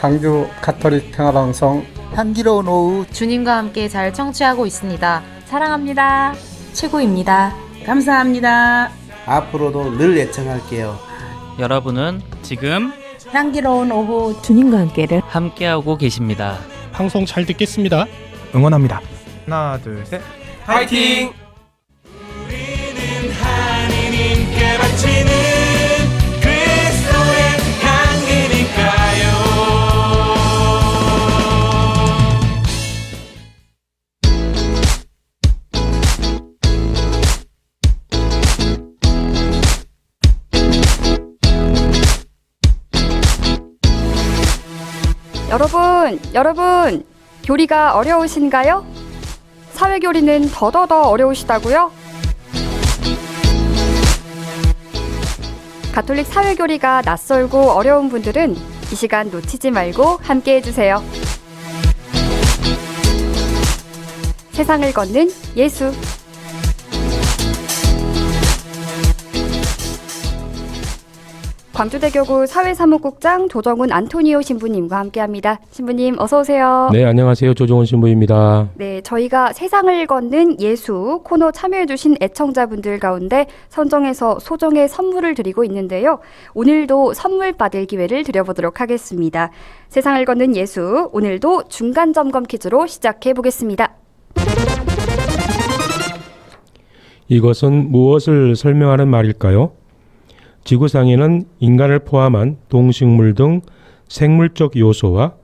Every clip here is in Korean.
광주 가톨릭 평화방송 향기로운 오후 주님과 함께 잘 청취하고 있습니다. 사랑합니다. 최고입니다. 감사합니다. 앞으로도 늘 애청할게요. 여러분은 지금 향기로운 오후 주님과 함께를 함께하고 계십니다. 방송 잘 듣겠습니다. 응원합니다. 하나, 둘, 셋. 파이팅! 우리는 하느님께 바치는 그리스도의 향기니까요. 여러분, 교리가 어려우신가요? 사회교리는 더더더 어려우시다고요? 가톨릭 사회교리가 낯설고 어려운 분들은 이 시간 놓치지 말고 함께 해주세요. 세상을 걷는 예수. 광주대교구 사회사무국장 조정훈 안토니오 신부님과 함께합니다. 신부님 어서 오세요. 네, 안녕하세요. 조정훈 신부입니다. 네, 저희가 세상을 걷는 예수 코너 참여해주신 애청자분들 가운데 선정해서 소정의 선물을 드리고 있는데요. 오늘도 선물 받을 기회를 드려보도록 하겠습니다. 세상을 걷는 예수, 오늘도 중간점검 퀴즈로 시작해보겠습니다. 이것은 무엇을 설명하는 말일까요? 지구상에는 인간을 포함한 동식물 등 생물적 요소와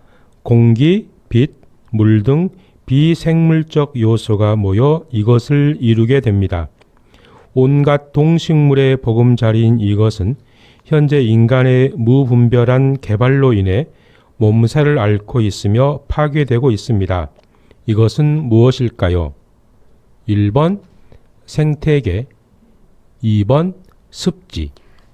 공기, 빛, 물 등 비생물적 요소가 모여 이것을 이루게 됩니다. 온갖 동식물의 보금자리인 이것은 현재 인간의 무분별한 개발로 인해 몸살을 앓고 있으며 파괴되고 있습니다. 이것은 무엇일까요? 1번 생태계, 2번 습지.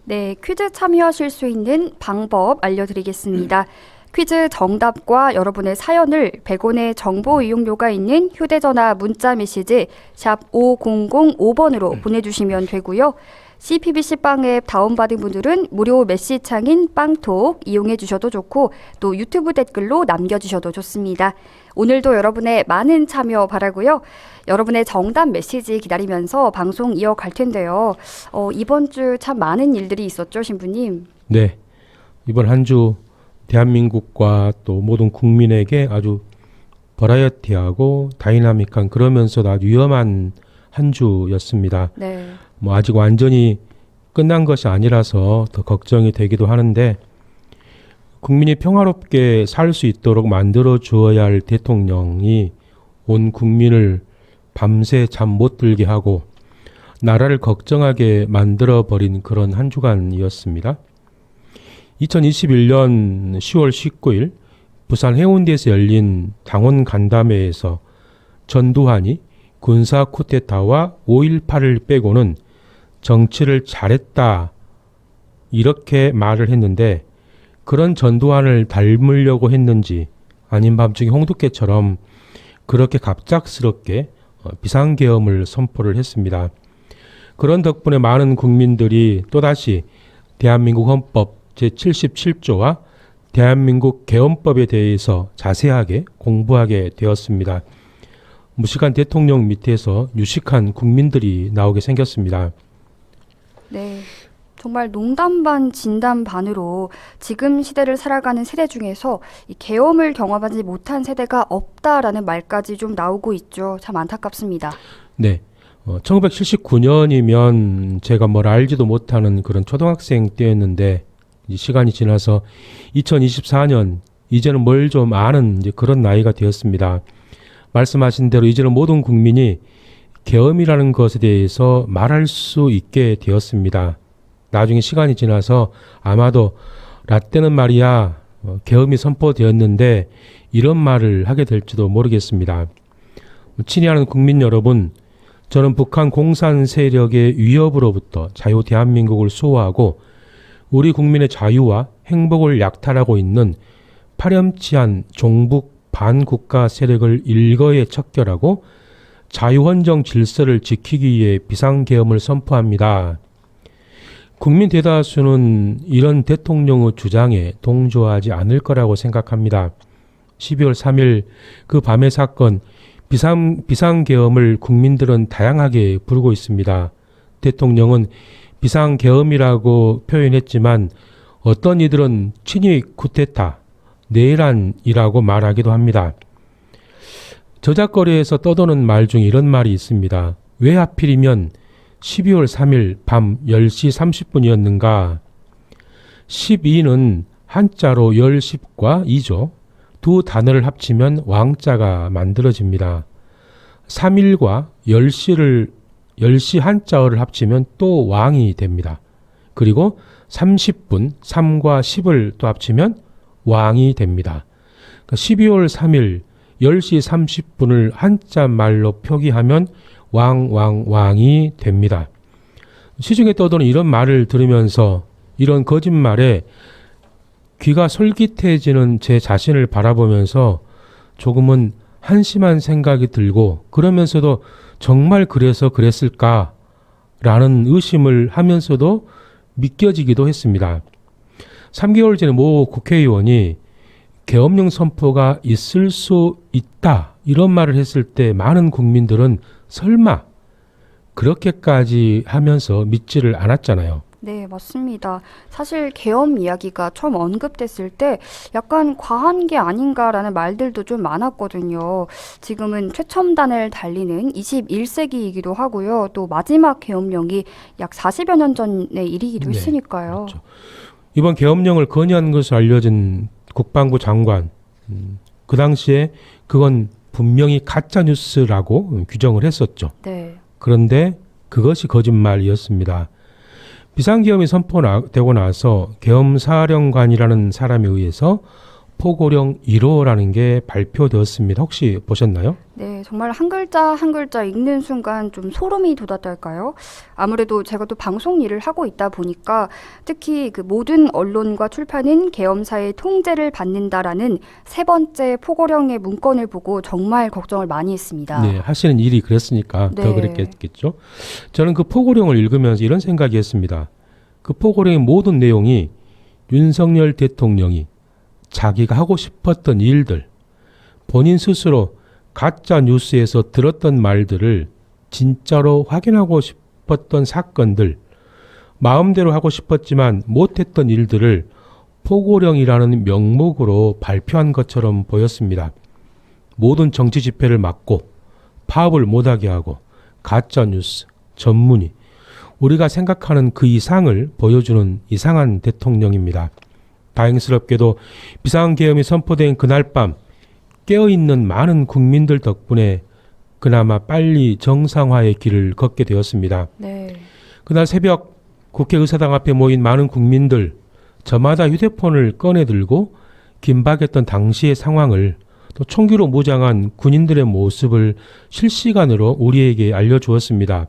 네, 퀴즈 참여하실 수 있는 방법 알려드리겠습니다. 퀴즈 정답과 여러분의 사연을 100원의 정보 이용료가 있는 휴대전화 문자 메시지 샵 5005번으로 보내주시면 되고요. CPBC 빵 앱 다운받은 분들은 무료 메시지창인 빵톡 이용해 주셔도 좋고 또 유튜브 댓글로 남겨주셔도 좋습니다. 오늘도 여러분의 많은 참여 바라고요. 여러분의 정답 메시지 기다리면서 방송 이어갈 텐데요. 이번 주 참 많은 일들이 있었죠, 신부님? 네, 이번 한 주 대한민국과 또 모든 국민에게 아주 버라이어티하고 다이나믹한 그러면서도 아주 위험한 한 주였습니다. 네. 아직 완전히 끝난 것이 아니라서 더 걱정이 되기도 하는데 국민이 평화롭게 살 수 있도록 만들어 주어야 할 대통령이 온 국민을 밤새 잠 못 들게 하고 나라를 걱정하게 만들어버린 그런 한 주간이었습니다. 2021년 10월 19일 부산 해운대에서 열린 당원 간담회에서 전두환이 군사 쿠데타와 5.18을 빼고는 정치를 잘했다 이렇게 말을 했는데 그런 전두환을 닮으려고 했는지 아닌 밤중에 홍두깨처럼 그렇게 갑작스럽게 비상계엄을 선포를 했습니다. 그런 덕분에 많은 국민들이 또다시 대한민국 헌법 제77조와 대한민국 계엄법에 대해서 자세하게 공부하게 되었습니다. 무식한 대통령 밑에서 유식한 국민들이 나오게 생겼습니다. 네, 정말 농담 반 진담 반으로 지금 시대를 살아가는 세대 중에서 이 계엄을 경험하지 못한 세대가 없다라는 말까지 좀 나오고 있죠. 참 안타깝습니다. 네, 1979년이면 제가 뭘 알지도 못하는 그런 초등학생 때였는데 시간이 지나서 2024년 이제는 뭘 좀 아는 이제 그런 나이가 되었습니다. 말씀하신 대로 이제는 모든 국민이 계엄이라는 것에 대해서 말할 수 있게 되었습니다. 나중에 시간이 지나서 아마도 라떼는 말이야 계엄이 선포되었는데 이런 말을 하게 될지도 모르겠습니다. 친애하는 국민 여러분, 저는 북한 공산 세력의 위협으로부터 자유 대한민국을 수호하고 우리 국민의 자유와 행복을 약탈하고 있는 파렴치한 종북 반국가 세력을 일거에 척결하고 자유헌정 질서를 지키기 위해 비상계엄을 선포합니다. 국민 대다수는 이런 대통령의 주장에 동조하지 않을 거라고 생각합니다. 12월 3일 그 밤의 사건, 비상계엄을 국민들은 다양하게 부르고 있습니다. 대통령은 비상계엄이라고 표현했지만 어떤 이들은 친위 쿠데타, 내란이라고 말하기도 합니다. 저작거리에서 떠도는 말 중에 이런 말이 있습니다. 왜 하필이면 12월 3일 밤 10시 30분이었는가? 12는 한자로 10과 2죠. 두 단어를 합치면 왕자가 만들어집니다. 3일과 10시 한자어를 합치면 또 왕이 됩니다. 그리고 30분, 3과 10을 또 합치면 왕이 됩니다. 12월 3일 10시 30분을 한자 말로 표기하면 왕이 됩니다. 시중에 떠도는 이런 말을 들으면서 이런 거짓말에 귀가 솔깃해지는 제 자신을 바라보면서 조금은 한심한 생각이 들고 그러면서도 정말 그래서 그랬을까라는 의심을 하면서도 믿겨지기도 했습니다. 3개월 전에 모 국회의원이 계엄령 선포가 있을 수 있다 이런 말을 했을 때 많은 국민들은 설마 그렇게까지 하면서 믿지를 않았잖아요. 네, 맞습니다. 사실 계엄 이야기가 처음 언급됐을 때 약간 과한 게 아닌가라는 말들도 좀 많았거든요. 지금은 최첨단을 달리는 21세기이기도 하고요. 또 마지막 계엄령이 약 40여 년 전의 일이기도 했으니까요. 그렇죠. 이번 계엄령을 건의한 것으로 알려진 국방부 장관, 그 당시에 그건 분명히 가짜뉴스라고 규정을 했었죠. 네. 그런데 그것이 거짓말이었습니다. 비상계엄이 선포되고 나서 계엄사령관이라는 사람에 의해서 포고령 1호라는 게 발표되었습니다. 혹시 보셨나요? 네, 정말 한 글자 한 글자 읽는 순간 좀 소름이 돋았달까요? 아무래도 제가 또 방송 일을 하고 있다 보니까 특히 그 모든 언론과 출판은 계엄사의 통제를 받는다라는 세 번째 포고령의 문건을 보고 정말 걱정을 많이 했습니다. 네, 하시는 일이 그랬으니까 더 그랬겠죠. 저는 그 포고령을 읽으면서 이런 생각이 했습니다. 그 포고령의 모든 내용이 윤석열 대통령이 자기가 하고 싶었던 일들, 본인 스스로 가짜 뉴스에서 들었던 말들을 진짜로 확인하고 싶었던 사건들, 마음대로 하고 싶었지만 못했던 일들을 포고령이라는 명목으로 발표한 것처럼 보였습니다. 모든 정치 집회를 막고 파업을 못하게 하고 가짜 뉴스, 전문의, 우리가 생각하는 그 이상을 보여주는 이상한 대통령입니다. 다행스럽게도 비상계엄이 선포된 그날 밤 깨어있는 많은 국민들 덕분에 그나마 빨리 정상화의 길을 걷게 되었습니다. 네. 그날 새벽 국회의사당 앞에 모인 많은 국민들, 저마다 휴대폰을 꺼내들고 긴박했던 당시의 상황을 또 총기로 무장한 군인들의 모습을 실시간으로 우리에게 알려주었습니다.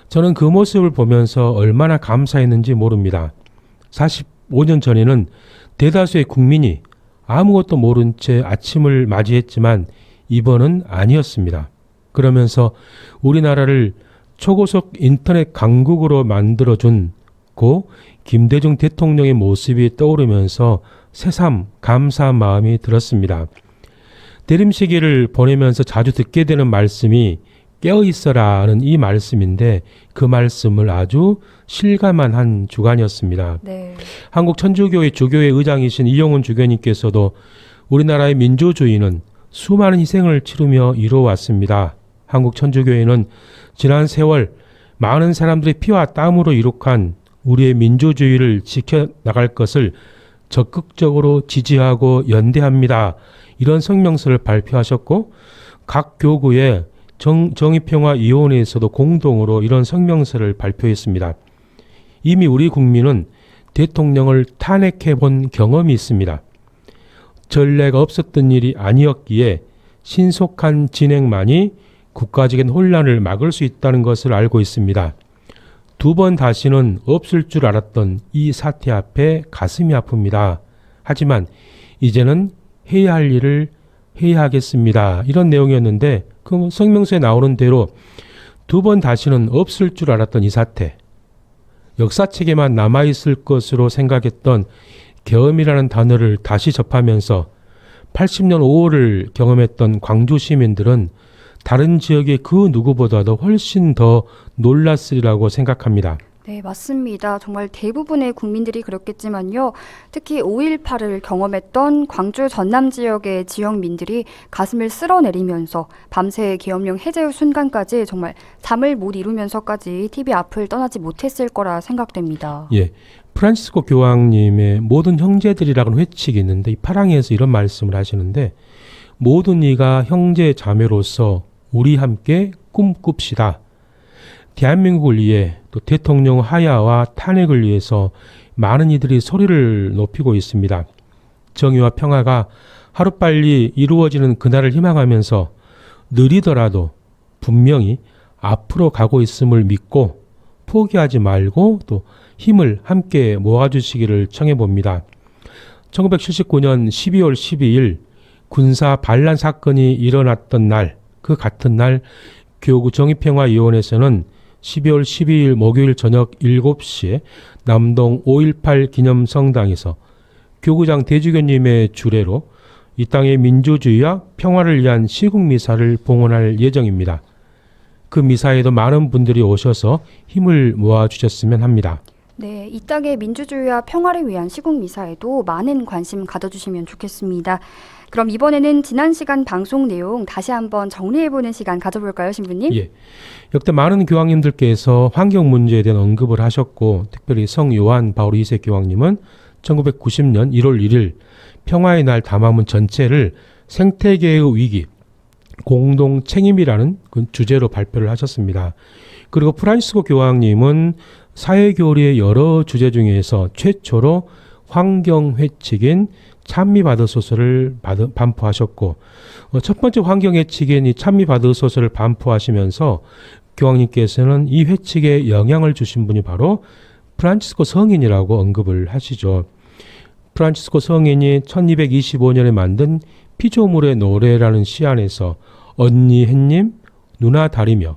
저는 그 모습을 보면서 얼마나 감사했는지 모릅니다. 45년 전에는 대다수의 국민이 아무것도 모른 채 아침을 맞이했지만 이번은 아니었습니다. 그러면서 우리나라를 초고속 인터넷 강국으로 만들어준 고 김대중 대통령의 모습이 떠오르면서 새삼 감사한 마음이 들었습니다. 대림시기를 보내면서 자주 듣게 되는 말씀이 깨어있어라는 이 말씀인데 그 말씀을 아주 실감한 한 주간이었습니다. 네. 한국천주교회 주교회 의장이신 이용훈 주교님께서도 우리나라의 민주주의는 수많은 희생을 치르며 이루어왔습니다. 한국천주교회는 지난 세월 많은 사람들의 피와 땀으로 이룩한 우리의 민주주의를 지켜나갈 것을 적극적으로 지지하고 연대합니다. 이런 성명서를 발표하셨고 각 교구의 정의평화위원회에서도 공동으로 이런 성명서를 발표했습니다. 이미 우리 국민은 대통령을 탄핵해 본 경험이 있습니다. 전례가 없었던 일이 아니었기에 신속한 진행만이 국가적인 혼란을 막을 수 있다는 것을 알고 있습니다. 두 번 다시는 없을 줄 알았던 이 사태 앞에 가슴이 아픕니다. 하지만 이제는 해야 할 일을 해야 하겠습니다. 이런 내용이었는데 그 성명서에 나오는 대로 두 번 다시는 없을 줄 알았던 이 사태, 역사책에만 남아있을 것으로 생각했던 계엄이라는 단어를 다시 접하면서 80년 5월을 경험했던 광주 시민들은 다른 지역의 그 누구보다도 훨씬 더 놀랐으리라고 생각합니다. 네, 맞습니다. 정말 대부분의 국민들이 그렇겠지만요. 특히 5.18을 경험했던 광주 전남 지역의 지역민들이 가슴을 쓸어내리면서 밤새 계엄령 해제 순간까지 정말 잠을 못 이루면서까지 TV 앞을 떠나지 못했을 거라 생각됩니다. 예, 프란치스코 교황님의 모든 형제들이라는 회칙이 있는데 이 파랑에서 이런 말씀을 하시는데 모든 이가 형제 자매로서 우리 함께 꿈꿉시다. 대한민국을 위해 또 대통령 하야와 탄핵을 위해서 많은 이들이 소리를 높이고 있습니다. 정의와 평화가 하루빨리 이루어지는 그날을 희망하면서 느리더라도 분명히 앞으로 가고 있음을 믿고 포기하지 말고 또 힘을 함께 모아주시기를 청해봅니다. 1979년 12월 12일 군사 반란 사건이 일어났던 날, 그 같은 날 교구 정의평화위원회에서는 12월 12일 목요일 저녁 7시에 남동 5.18 기념성당에서 교구장 대주교님의 주례로 이 땅의 민주주의와 평화를 위한 시국미사를 봉헌할 예정입니다. 그 미사에도 많은 분들이 오셔서 힘을 모아주셨으면 합니다. 네, 이 땅의 민주주의와 평화를 위한 시국미사에도 많은 관심 가져주시면 좋겠습니다. 그럼 이번에는 지난 시간 방송 내용 다시 한번 정리해보는 시간 가져볼까요, 신부님? 예, 역대 많은 교황님들께서 환경 문제에 대한 언급을 하셨고 특별히 성 요한 바울 2세 교황님은 1990년 1월 1일 평화의 날 담화문 전체를 생태계의 위기, 공동 책임이라는 그 주제로 발표를 하셨습니다. 그리고 프란치스코 교황님은 사회교리의 여러 주제 중에서 최초로 환경회칙인 찬미받으소서를 반포하셨고 첫 번째 환경회칙인 이 찬미받으소서를 반포하시면서 교황님께서는 이 회칙에 영향을 주신 분이 바로 프란치스코 성인이라고 언급을 하시죠. 프란치스코 성인이 1225년에 만든 피조물의 노래라는 시 안에서 언니 햇님, 누나 달이며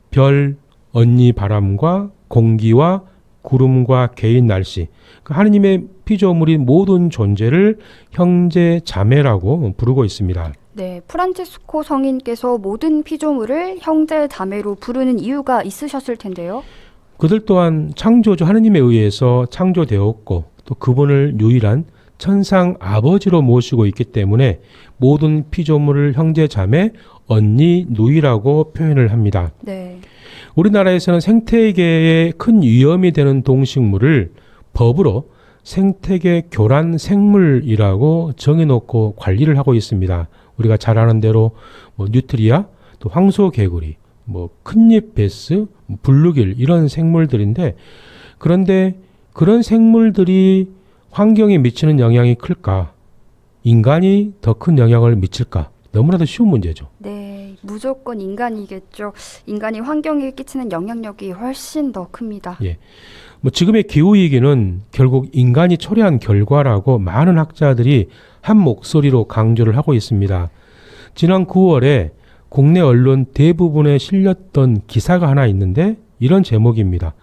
별, 언니 바람과 공기와 구름과 개인 날씨, 하느님의 피조물인 모든 존재를 형제 자매라고 부르고 있습니다. 네, 프란치스코 성인께서 모든 피조물을 형제 자매로 부르는 이유가 있으셨을 텐데요. 그들 또한 창조주 하느님에 의해서 창조되었고 또 그분을 유일한 천상 아버지로 모시고 있기 때문에 모든 피조물을 형제 자매, 언니, 누이라고 표현을 합니다. 네. 우리나라에서는 생태계에 큰 위험이 되는 동식물을 법으로 생태계 교란 생물이라고 정해놓고 관리를 하고 있습니다. 우리가 잘 아는 대로 뉴트리아, 또 황소개구리, 큰잎 베스, 블루길 이런 생물들인데 그런데 그런 생물들이 환경에 미치는 영향이 클까? 인간이 더 큰 영향을 미칠까? 너무나도 쉬운 문제죠. 네, 무조건 인간이겠죠. 인간이 환경에 끼치는 영향력이 훨씬 더 큽니다. 예. 지금의 기후위기는 결국 인간이 초래한 결과라고 많은 학자들이 한 목소리로 강조를 하고 있습니다. 지난 9월에 국내 언론 대부분에 실렸던 기사가 하나 있는데 이런 제목입니다.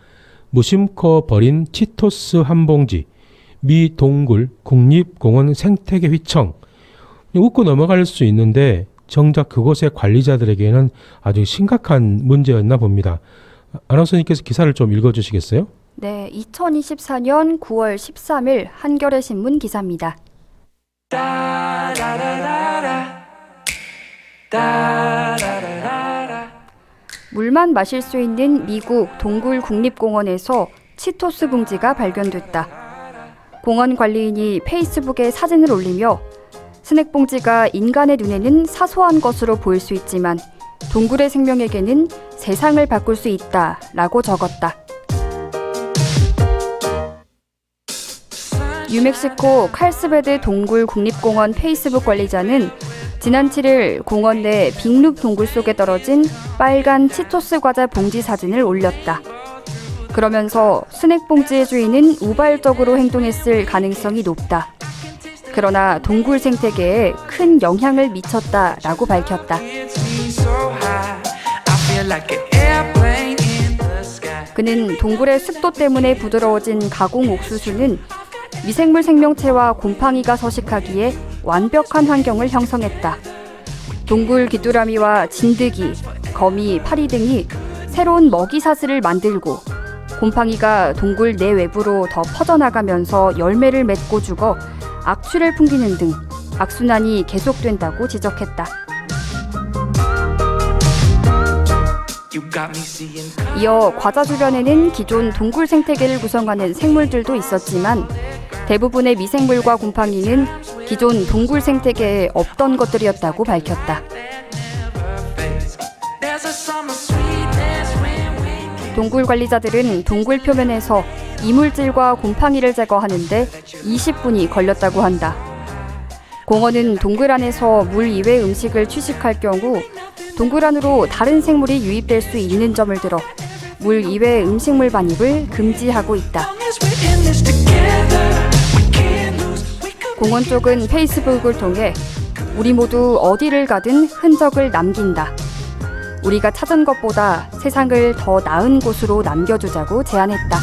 무심코 버린 치토스 한 봉지, 미 동굴 국립공원 생태계 휘청. 웃고 넘어갈 수 있는데 정작 그곳의 관리자들에게는 아주 심각한 문제였나 봅니다. 아나운서님께서 기사를 좀 읽어주시겠어요? 네, 2024년 9월 13일 한겨레 신문 기사입니다. 물만 마실 수 있는 미국 동굴 국립공원에서 치토스 봉지가 발견됐다. 공원 관리인이 페이스북에 사진을 올리며 스낵 봉지가 인간의 눈에는 사소한 것으로 보일 수 있지만 동굴의 생명에게는 세상을 바꿀 수 있다라고 적었다. 뉴멕시코 칼스베드 동굴 국립공원 페이스북 관리자는 지난 7일 공원 내 빅룹 동굴 속에 떨어진 빨간 치토스 과자 봉지 사진을 올렸다. 그러면서 스낵 봉지의 주인은 우발적으로 행동했을 가능성이 높다. 그러나 동굴 생태계에 큰 영향을 미쳤다라고 밝혔다. 그는 동굴의 습도 때문에 부드러워진 가공 옥수수는 미생물 생명체와 곰팡이가 서식하기에 완벽한 환경을 형성했다. 동굴 귀뚜라미와 진드기, 거미, 파리 등이 새로운 먹이 사슬을 만들고 곰팡이가 동굴 내외부로 더 퍼져나가면서 열매를 맺고 죽어 악취를 풍기는 등 악순환이 계속된다고 지적했다. 이어 과자 주변에는 기존 동굴 생태계를 구성하는 생물들도 있었지만 대부분의 미생물과 곰팡이는 기존 동굴 생태계에 없던 것들이었다고 밝혔다. 동굴 관리자들은 동굴 표면에서 이물질과 곰팡이를 제거하는데 20분이 걸렸다고 한다. 공원은 동굴 안에서 물 이외 음식을 취식할 경우 동굴 안으로 다른 생물이 유입될 수 있는 점을 들어 물 이외 음식물 반입을 금지하고 있다. 공원 쪽은 페이스북을 통해 우리 모두 어디를 가든 흔적을 남긴다. 우리가 찾은 것보다 세상을 더 나은 곳으로 남겨주자고 제안했다.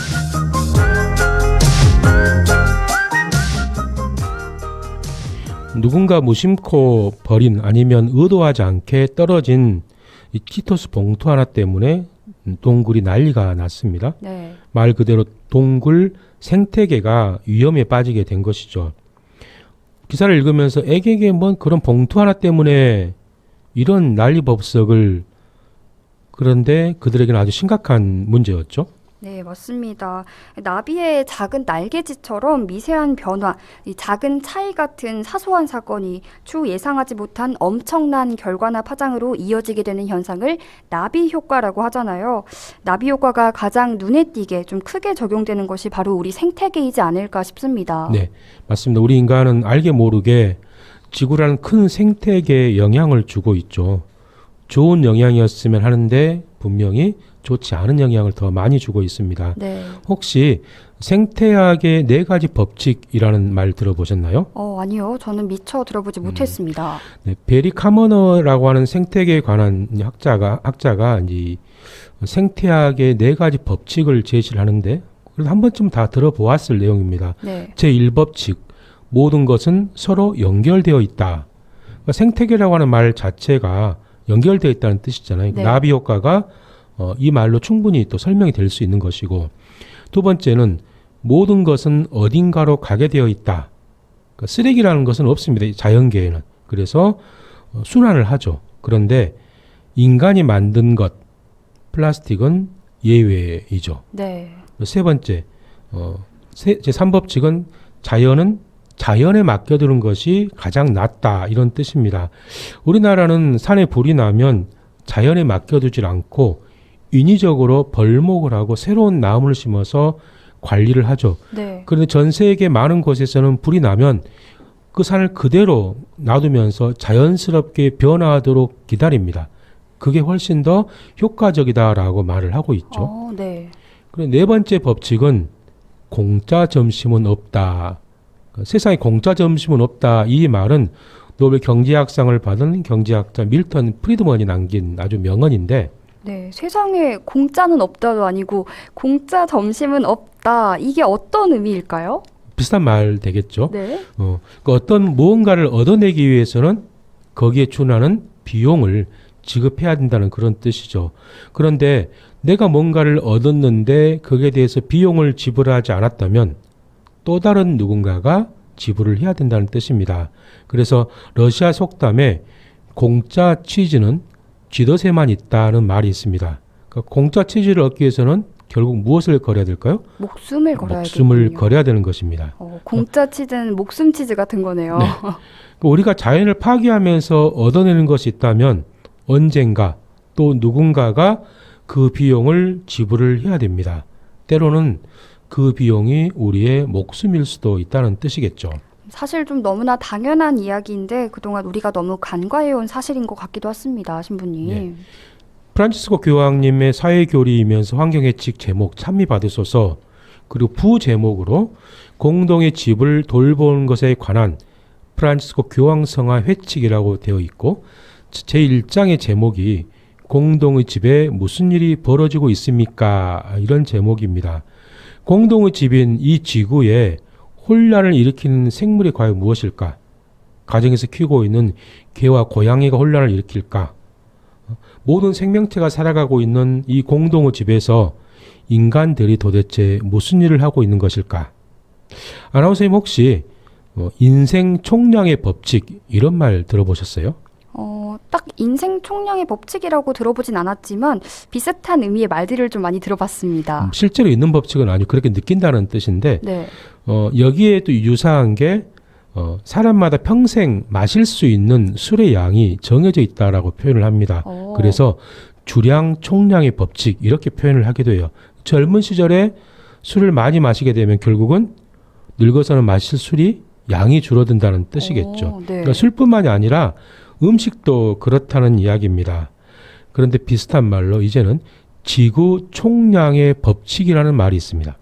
누군가 무심코 버린 아니면 의도하지 않게 떨어진 이 키토스 봉투 하나 때문에 동굴이 난리가 났습니다. 네. 말 그대로 동굴 생태계가 위험에 빠지게 된 것이죠. 기사를 읽으면서 애게게 뭔 그런 봉투 하나 때문에 이런 난리법석을, 그런데 그들에게는 아주 심각한 문제였죠. 네, 맞습니다. 나비의 작은 날개짓처럼 미세한 변화, 이 작은 차이 같은 사소한 사건이 추후 예상하지 못한 엄청난 결과나 파장으로 이어지게 되는 현상을 나비 효과라고 하잖아요. 나비 효과가 가장 눈에 띄게 좀 크게 적용되는 것이 바로 우리 생태계이지 않을까 싶습니다. 네, 맞습니다. 우리 인간은 알게 모르게 지구라는 큰 생태계에 영향을 주고 있죠. 좋은 영향이었으면 하는데 분명히 좋지 않은 영향을 더 많이 주고 있습니다. 네. 혹시 생태학의 4가지 법칙이라는 말 들어보셨나요? 아니요. 저는 미처 들어보지 못했습니다. 네, 베리 카머너라고 하는 생태계에 관한 학자가 이 생태학의 4가지 법칙을 제시를 하는데, 그래도 한 번쯤 다 들어보았을 내용입니다. 네. 제1법칙, 모든 것은 서로 연결되어 있다. 그러니까 생태계라고 하는 말 자체가 연결되어 있다는 뜻이잖아요. 네. 나비 효과가 이 말로 충분히 또 설명이 될 수 있는 것이고, 두 번째는 모든 것은 어딘가로 가게 되어 있다. 그러니까 쓰레기라는 것은 없습니다. 자연계에는. 그래서 순환을 하죠. 그런데 인간이 만든 것, 플라스틱은 예외이죠. 네. 세 번째, 제3법칙은 자연은 자연에 맡겨두는 것이 가장 낫다, 이런 뜻입니다. 우리나라는 산에 불이 나면 자연에 맡겨두질 않고 인위적으로 벌목을 하고 새로운 나무를 심어서 관리를 하죠. 네. 그런데 전 세계 많은 곳에서는 불이 나면 그 산을 그대로 놔두면서 자연스럽게 변화하도록 기다립니다. 그게 훨씬 더 효과적이다라고 말을 하고 있죠. 네. 그리고 네 번째 법칙은 공짜 점심은 없다. 세상에 공짜 점심은 없다. 이 말은 노벨 경제학상을 받은 경제학자 밀턴 프리드먼이 남긴 아주 명언인데, 네, 세상에 공짜는 없다도 아니고 공짜 점심은 없다. 이게 어떤 의미일까요? 비슷한 말 되겠죠. 네. 그러니까 어떤 무언가를 얻어내기 위해서는 거기에 준하는 비용을 지급해야 된다는 그런 뜻이죠. 그런데 내가 뭔가를 얻었는데 거기에 대해서 비용을 지불하지 않았다면 또 다른 누군가가 지불을 해야 된다는 뜻입니다. 그래서 러시아 속담에 공짜 치즈는 쥐덫에만 있다는 말이 있습니다. 그러니까 공짜 치즈를 얻기 위해서는 결국 무엇을 걸어야 될까요? 목숨을 걸어야겠군요. 목숨을 걸어야 되는 것입니다. 공짜 치즈는 목숨 치즈 같은 거네요. 네. 우리가 자연을 파괴하면서 얻어내는 것이 있다면 언젠가 또 누군가가 그 비용을 지불을 해야 됩니다. 때로는 그 비용이 우리의 목숨일 수도 있다는 뜻이겠죠. 사실 좀 너무나 당연한 이야기인데 그동안 우리가 너무 간과해온 사실인 것 같기도 했습니다. 신부님. 네. 프란치스코 교황님의 사회교리이면서 환경예칙 제목 찬미받으소서, 그리고 부제목으로 공동의 집을 돌보는 것에 관한 프란치스코 교황성화 회칙이라고 되어 있고, 제1장의 제목이 공동의 집에 무슨 일이 벌어지고 있습니까? 이런 제목입니다. 공동의 집인 이 지구에 혼란을 일으키는 생물이 과연 무엇일까? 가정에서 키우고 있는 개와 고양이가 혼란을 일으킬까? 모든 생명체가 살아가고 있는 이 공동의 집에서 인간들이 도대체 무슨 일을 하고 있는 것일까? 아나운서님 혹시 인생 총량의 법칙 이런 말 들어보셨어요? 딱 인생 총량의 법칙이라고 들어보진 않았지만 비슷한 의미의 말들을 좀 많이 들어봤습니다. 실제로 있는 법칙은 아니고 그렇게 느낀다는 뜻인데 네. 여기에 또 유사한 게 사람마다 평생 마실 수 있는 술의 양이 정해져 있다라고 표현을 합니다. 그래서 주량 총량의 법칙 이렇게 표현을 하기도 해요. 젊은 시절에 술을 많이 마시게 되면 결국은 늙어서는 마실 술이 양이 줄어든다는 뜻이겠죠. 네. 그러니까 술뿐만이 아니라 음식도 그렇다는 이야기입니다. 그런데 비슷한 말로 이제는 지구 총량의 법칙이라는 말이 있습니다.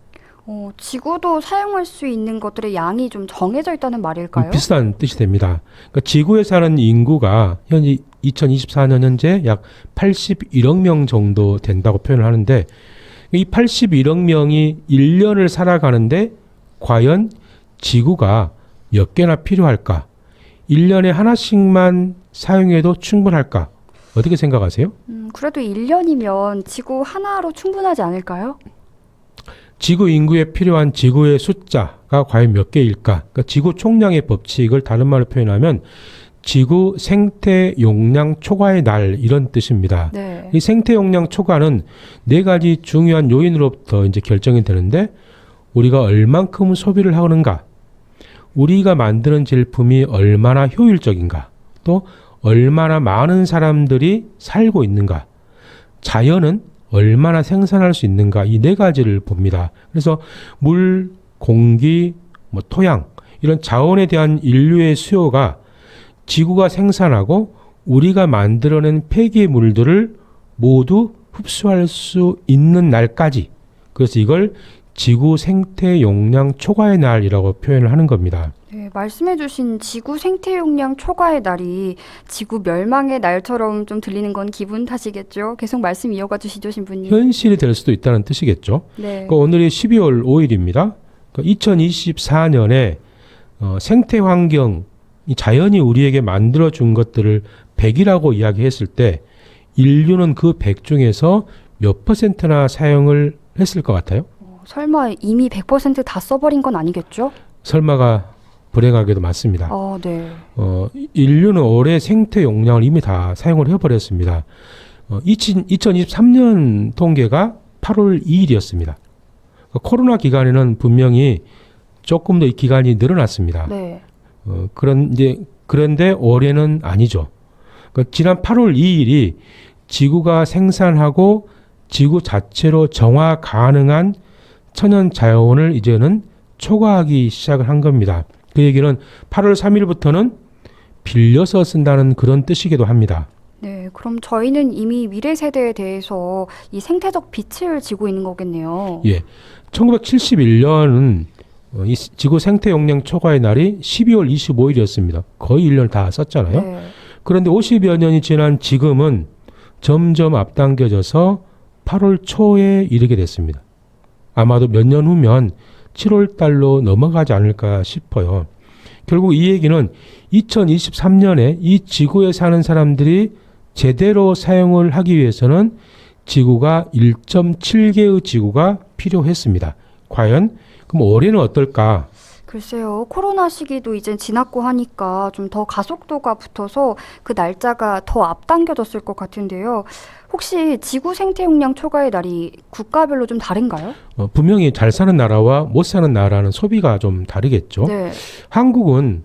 지구도 사용할 수 있는 것들의 양이 좀 정해져 있다는 말일까요? 비슷한 뜻이 됩니다. 그러니까 지구에 사는 인구가 현재 2024년 현재 약 81억 명 정도 된다고 표현을 하는데 이 81억 명이 1년을 살아가는데 과연 지구가 몇 개나 필요할까? 1년에 하나씩만 사용해도 충분할까? 어떻게 생각하세요? 그래도 1년이면 지구 하나로 충분하지 않을까요? 지구 인구에 필요한 지구의 숫자가 과연 몇 개일까? 그러니까 지구 총량의 법칙을 다른 말로 표현하면 지구 생태 용량 초과의 날 이런 뜻입니다. 네. 이 생태 용량 초과는 네 가지 중요한 요인으로부터 이제 결정이 되는데 우리가 얼만큼 소비를 하는가? 우리가 만드는 제품이 얼마나 효율적인가? 또 얼마나 많은 사람들이 살고 있는가? 자연은 얼마나 생산할 수 있는가? 이 네 가지를 봅니다. 그래서 물, 공기, 토양 이런 자원에 대한 인류의 수요가 지구가 생산하고 우리가 만들어낸 폐기물들을 모두 흡수할 수 있는 날까지 그래서 이걸 지구 생태 용량 초과의 날이라고 표현을 하는 겁니다. 네, 말씀해주신 지구 생태 용량 초과의 날이 지구 멸망의 날처럼 좀 들리는 건 기분 탓이겠죠? 계속 말씀 이어가 주시죠, 신부님. 현실이 될 수도 있다는 뜻이겠죠. 네. 그러니까 오늘이 12월 5일입니다. 그러니까 2024년에 생태 환경, 이 자연이 우리에게 만들어준 것들을 100이라고 이야기했을 때 인류는 그 100 중에서 몇 %나 사용을 했을 것 같아요? 설마 이미 100% 다 써버린 건 아니겠죠? 설마가 불행하게도 맞습니다. 네. 인류는 올해 생태 용량을 이미 다 사용을 해버렸습니다. 2023년 통계가 8월 2일이었습니다. 코로나 기간에는 조금 더 이 기간이 늘어났습니다. 네. 그런데 올해는 아니죠. 그러니까 지난 8월 2일이 지구가 생산하고 지구 자체로 정화 가능한 천연 자원을 이제는 초과하기 시작을 한 겁니다. 그 얘기는 8월 3일부터는 빌려서 쓴다는 그런 뜻이기도 합니다. 네, 그럼 저희는 이미 미래 세대에 대해서 이 생태적 빚을 지고 있는 거겠네요. 예, 1971년은 이 지구 생태 용량 초과의 날이 12월 25일이었습니다. 거의 1년 다 썼잖아요. 네. 그런데 50여 년이 지난 지금은 점점 앞당겨져서 8월 초에 이르게 됐습니다. 아마도 몇 년 후면 7월 달로 넘어가지 않을까 싶어요. 결국 이 얘기는 2023년에 이 지구에 사는 사람들이 제대로 사용을 하기 위해서는 지구가 1.7개의 지구가 필요했습니다. 과연 그럼 올해는 어떨까? 글쎄요. 코로나 시기도 이제 지났고 하니까 좀 더 가속도가 붙어서 그 날짜가 더 앞당겨졌을 것 같은데요. 혹시 지구 생태 용량 초과의 날이 국가별로 좀 다른가요? 분명히 잘 사는 나라와 못 사는 나라는 소비가 좀 다르겠죠. 네. 한국은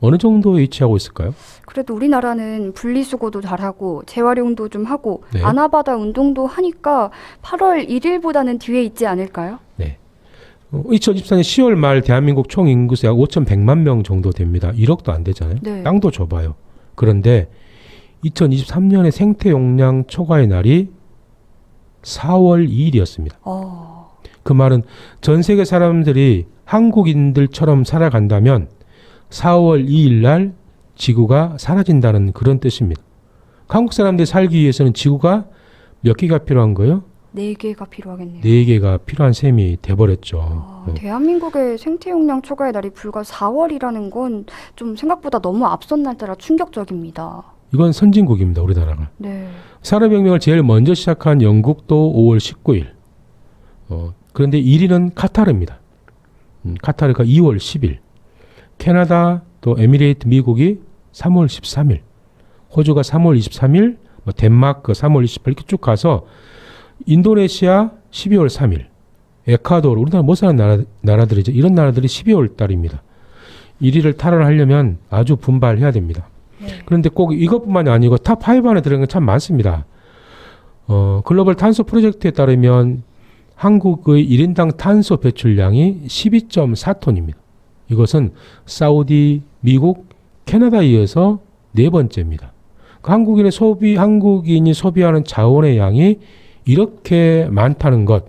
어느 정도에 위치하고 있을까요? 그래도 우리나라는 분리수거도 잘하고 재활용도 좀 하고 네. 아나바다 운동도 하니까 8월 1일보다는 뒤에 있지 않을까요? 네. 2024년 10월 말 대한민국 총 인구수 약 5,100만 명 정도 됩니다. 1억도 안 되잖아요. 네. 땅도 좁아요. 그런데 2023년의 생태 용량 초과의 날이 4월 2일이었습니다. 그 말은 전 세계 사람들이 한국인들처럼 살아간다면 4월 2일 날 지구가 사라진다는 그런 뜻입니다. 한국 사람들이 살기 위해서는 지구가 몇 개가 필요한 거예요? 4개가 필요하겠네요. 4개가 필요한 셈이 돼버렸죠. 대한민국의 생태 용량 초과의 날이 불과 4월이라는 건 좀 생각보다 너무 앞선 날따라 충격적입니다. 이건 선진국입니다. 우리나라가. 네. 산업혁명을 제일 먼저 시작한 영국도 5월 19일. 그런데 1위는 카타르입니다. 카타르가 2월 10일. 캐나다 또 에미레이트 미국이 3월 13일. 호주가 3월 23일. 덴마크 3월 28일 이렇게 쭉 가서 인도네시아 12월 3일. 에콰도르 우리나라 못 사는 나라들이죠. 이런 나라들이 12월 달입니다. 1위를 탈환하려면 아주 분발해야 됩니다. 그런데 꼭 이것뿐만이 아니고 탑5 안에 들어간 게 참 많습니다. 글로벌 탄소 프로젝트에 따르면 한국의 1인당 탄소 배출량이 12.4톤입니다. 이것은 사우디, 미국, 캐나다에 이어서 4번째입니다. 그 한국인이 소비하는 자원의 양이 이렇게 많다는 것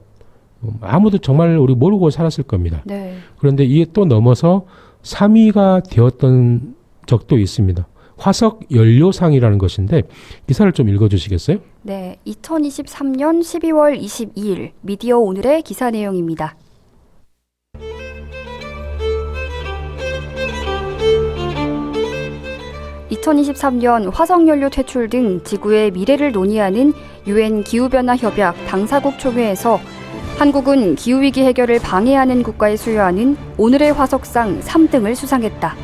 아무도 정말 우리 모르고 살았을 겁니다. 네. 그런데 이게 또 넘어서 3위가 되었던 적도 있습니다. 화석 연료상이라는 것인데 기사를 좀 읽어주시겠어요? 네, 2023년 12월 22일 미디어 오늘의 기사 내용입니다. (2023년) 화석연료 퇴출 등 지구의 미래를 논의하는 UN 기후변화 협약 당사국 총회에서 한국은 기후위기 해결을 방해하는 국가에 수여하는 오늘의 화석상 3등을 수상했다.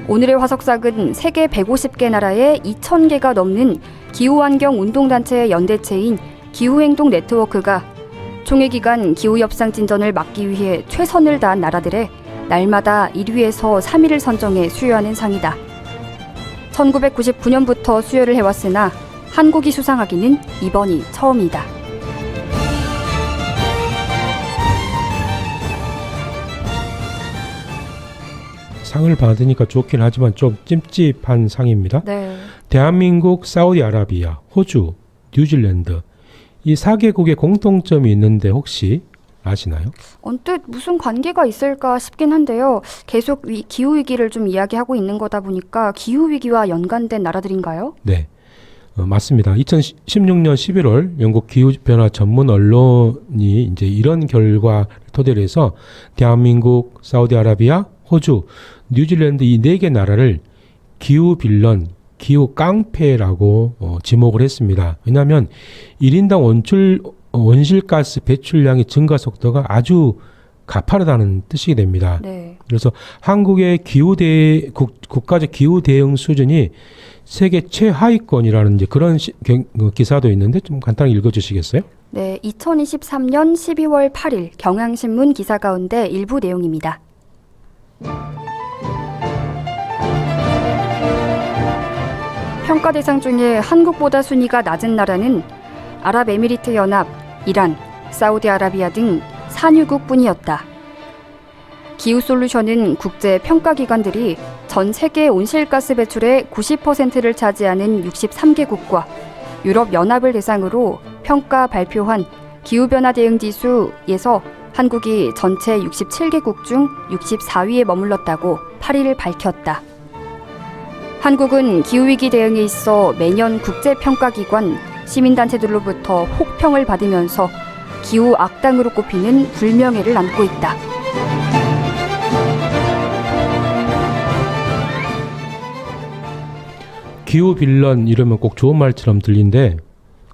오늘의 화석상은 세계 150개 나라에 2,000개가 넘는 기후환경 운동단체의 연대체인 기후행동 네트워크가 총회 기간 기후협상 진전을 막기 위해 최선을 다한 나라들의 날마다 1위에서 3위를 선정해 수여하는 상이다. 1999년부터 수여를 해왔으나 한국이 수상하기는 이번이 처음이다. 상을 받으니까 좋긴 하지만 좀 찜찜한 상입니다. 네. 대한민국, 사우디아라비아, 호주, 뉴질랜드 이 4개국의 공통점이 있는데 혹시 아시나요? 언뜻 무슨 관계가 있을까 싶긴 한데요. 계속 기후위기를 좀 이야기하고 있는 거다 보니까 기후위기와 연관된 나라들인가요? 네, 맞습니다. 2016년 11월 영국 기후변화 전문 언론이 이제 이런 결과를 토대로 해서 대한민국, 사우디아라비아, 호주, 뉴질랜드 이 4개 나라를 기후빌런, 기후깡패라고 지목을 했습니다. 왜냐하면 1인당 온실가스 배출량의 증가 속도가 아주 가파르다는 뜻이 됩니다. 네. 그래서 한국의 국가적 기후 대응 수준이 세계 최하위권이라는 이제 그런 기사도 있는데 좀 간단히 읽어주시겠어요? 네, 2023년 12월 8일 경향신문 기사 가운데 일부 내용입니다. 평가 대상 중에 한국보다 순위가 낮은 나라는 아랍에미리트 연합, 이란, 사우디아라비아 등 산유국뿐이었다. 기후솔루션은 국제 평가기관들이 전 세계 온실가스 배출의 90%를 차지하는 63개국과 유럽연합을 대상으로 평가 발표한 기후변화 대응 지수에서 한국이 전체 67개국 중 64위에 머물렀다고 8일 밝혔다. 한국은 기후위기 대응에 있어 매년 국제평가기관, 시민단체들로부터 혹평을 받으면서 기후 악당으로 꼽히는 불명예를 안고 있다. 기후 빌런 이러면 꼭 좋은 말처럼 들린데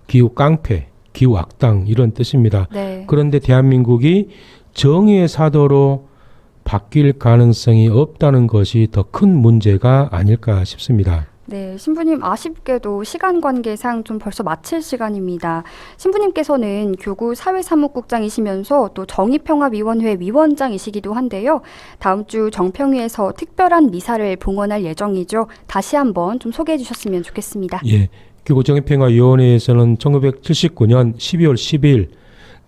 기후 깡패, 기후 악당 이런 뜻입니다. 네. 그런데 대한민국이 정의의 사도로 바뀔 가능성이 없다는 것이 더 큰 문제가 아닐까 싶습니다. 네, 신부님 아쉽게도 시간 관계상 좀 벌써 마칠 시간입니다. 신부님께서는 교구 사회사무국장이시면서 또 정의평화위원회 위원장이시기도 한데요. 다음 주 정평위에서 특별한 미사를 봉헌할 예정이죠. 다시 한번 좀 소개해 주셨으면 좋겠습니다. 예, 교구 정의평화위원회에서는 1979년 12월 10일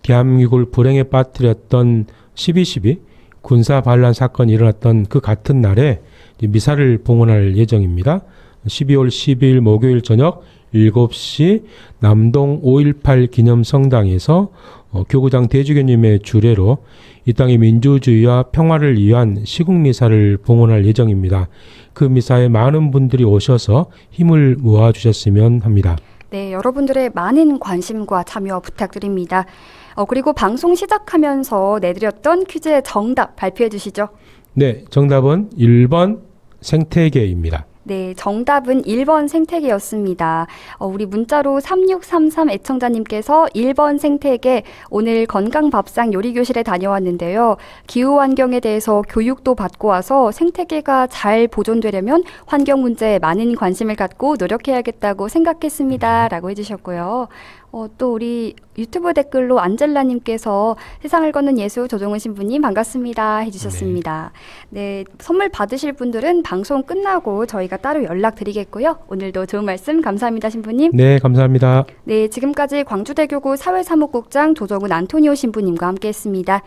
대한민국을 불행에 빠뜨렸던 12.12 군사 반란 사건이 일어났던 그 같은 날에 미사를 봉헌할 예정입니다. 12월 10일 목요일 저녁 7시 남동 5.18 기념성당에서 교구장 대주교님의 주례로 이 땅의 민주주의와 평화를 위한 시국미사를 봉헌할 예정입니다. 그 미사에 많은 분들이 오셔서 힘을 모아주셨으면 합니다. 네, 여러분들의 많은 관심과 참여 부탁드립니다. 그리고 방송 시작하면서 내드렸던 퀴즈의 정답 발표해 주시죠. 네, 정답은 1번 생태계입니다. 네, 정답은 1번 생태계였습니다. 우리 문자로 3633 애청자님께서 1번 생태계, 오늘 건강밥상 요리교실에 다녀왔는데요. 기후환경에 대해서 교육도 받고 와서 생태계가 잘 보존되려면 환경 문제에 많은 관심을 갖고 노력해야겠다고 생각했습니다. 라고 해주셨고요. 또 우리 유튜브 댓글로 안젤라님께서 세상을 걷는 예수 조종은 신부님 반갑습니다 해주셨습니다. 네, 선물 받으실 분들은 방송 끝나고 저희가 따로 연락드리겠고요. 오늘도 좋은 말씀 감사합니다, 신부님. 네, 감사합니다. 네, 지금까지 광주대교구 사회사무국장 조정은 안토니오 신부님과 함께했습니다.